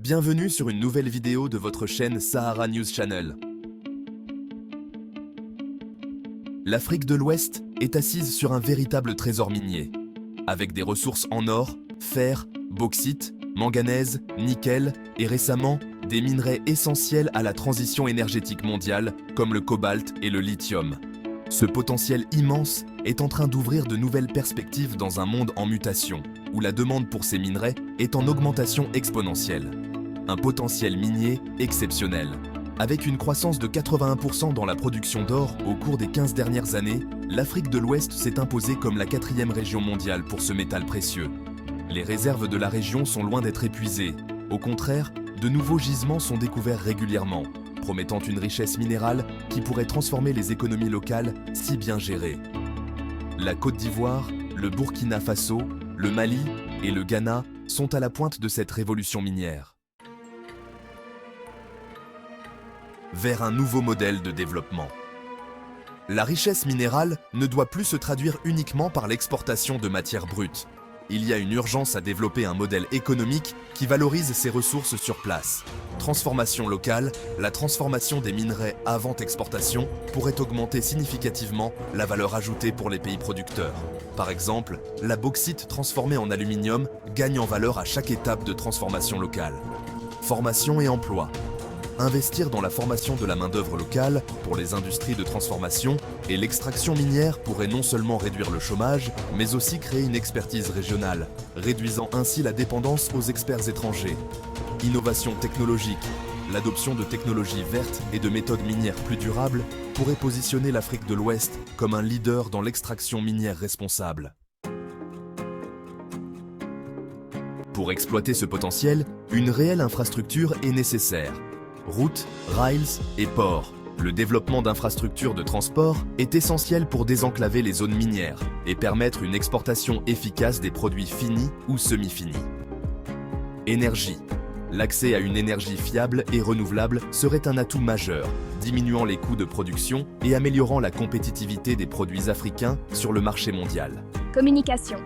Bienvenue sur une nouvelle vidéo de votre chaîne Sahara News Channel. L'Afrique de l'Ouest est assise sur un véritable trésor minier, avec des ressources en or, fer, bauxite, manganèse, nickel et récemment des minerais essentiels à la transition énergétique mondiale comme le cobalt et le lithium. Ce potentiel immense est en train d'ouvrir de nouvelles perspectives dans un monde en mutation, où la demande pour ces minerais est en augmentation exponentielle. Un potentiel minier exceptionnel. Avec une croissance de 81% dans la production d'or au cours des 15 dernières années, l'Afrique de l'Ouest s'est imposée comme la 4e région mondiale pour ce métal précieux. Les réserves de la région sont loin d'être épuisées. Au contraire, de nouveaux gisements sont découverts régulièrement, promettant une richesse minérale qui pourrait transformer les économies locales si bien gérées. La Côte d'Ivoire, le Burkina Faso, le Mali et le Ghana sont à la pointe de cette révolution minière. Vers un nouveau modèle de développement. La richesse minérale ne doit plus se traduire uniquement par l'exportation de matières brutes. Il y a une urgence à développer un modèle économique qui valorise ces ressources sur place. Transformation locale, la transformation des minerais avant exportation pourrait augmenter significativement la valeur ajoutée pour les pays producteurs. Par exemple, la bauxite transformée en aluminium gagne en valeur à chaque étape de transformation locale. Formation et emploi. Investir dans la formation de la main-d'œuvre locale pour les industries de transformation et l'extraction minière pourrait non seulement réduire le chômage, mais aussi créer une expertise régionale, réduisant ainsi la dépendance aux experts étrangers. Innovation technologique. L'adoption de technologies vertes et de méthodes minières plus durables pourrait positionner l'Afrique de l'Ouest comme un leader dans l'extraction minière responsable. Pour exploiter ce potentiel, une réelle infrastructure est nécessaire. Routes, rails et ports. Le développement d'infrastructures de transport est essentiel pour désenclaver les zones minières et permettre une exportation efficace des produits finis ou semi-finis. Énergie. L'accès à une énergie fiable et renouvelable serait un atout majeur, diminuant les coûts de production et améliorant la compétitivité des produits africains sur le marché mondial. Communication.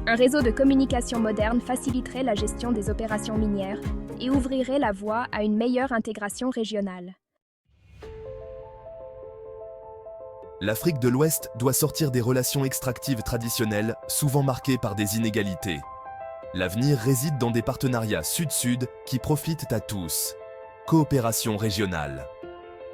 Un réseau de communication moderne faciliterait la gestion des opérations minières et ouvrirait la voie à une meilleure intégration régionale. L'Afrique de l'Ouest doit sortir des relations extractives traditionnelles, souvent marquées par des inégalités. L'avenir réside dans des partenariats sud-sud qui profitent à tous. Coopération régionale.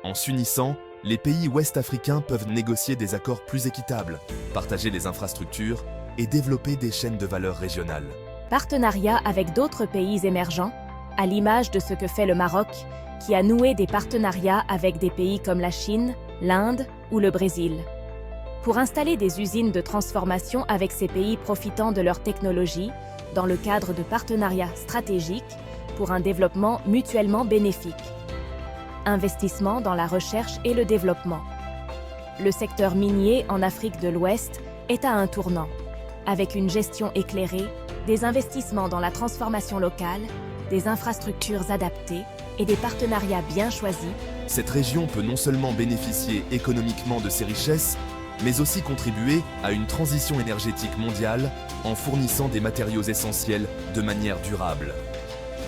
En s'unissant, les pays ouest-africains peuvent négocier des accords plus équitables, partager les infrastructures et développer des chaînes de valeur régionales. Partenariat avec d'autres pays émergents, à l'image de ce que fait le Maroc, qui a noué des partenariats avec des pays comme la Chine, l'Inde ou le Brésil. Pour installer des usines de transformation avec ces pays profitant de leur technologie, dans le cadre de partenariats stratégiques pour un développement mutuellement bénéfique. Investissement dans la recherche et le développement. Le secteur minier en Afrique de l'Ouest est à un tournant. Avec une gestion éclairée, des investissements dans la transformation locale, des infrastructures adaptées et des partenariats bien choisis, cette région peut non seulement bénéficier économiquement de ses richesses, mais aussi contribuer à une transition énergétique mondiale en fournissant des matériaux essentiels de manière durable.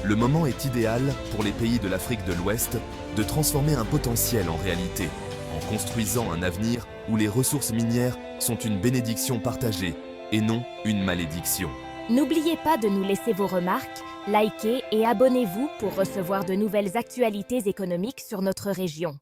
Le moment est idéal pour les pays de l'Afrique de l'Ouest de transformer un potentiel en réalité, en construisant un avenir où les ressources minières sont une bénédiction partagée et non une malédiction. N'oubliez pas de nous laisser vos remarques, likez et abonnez-vous pour recevoir de nouvelles actualités économiques sur notre région.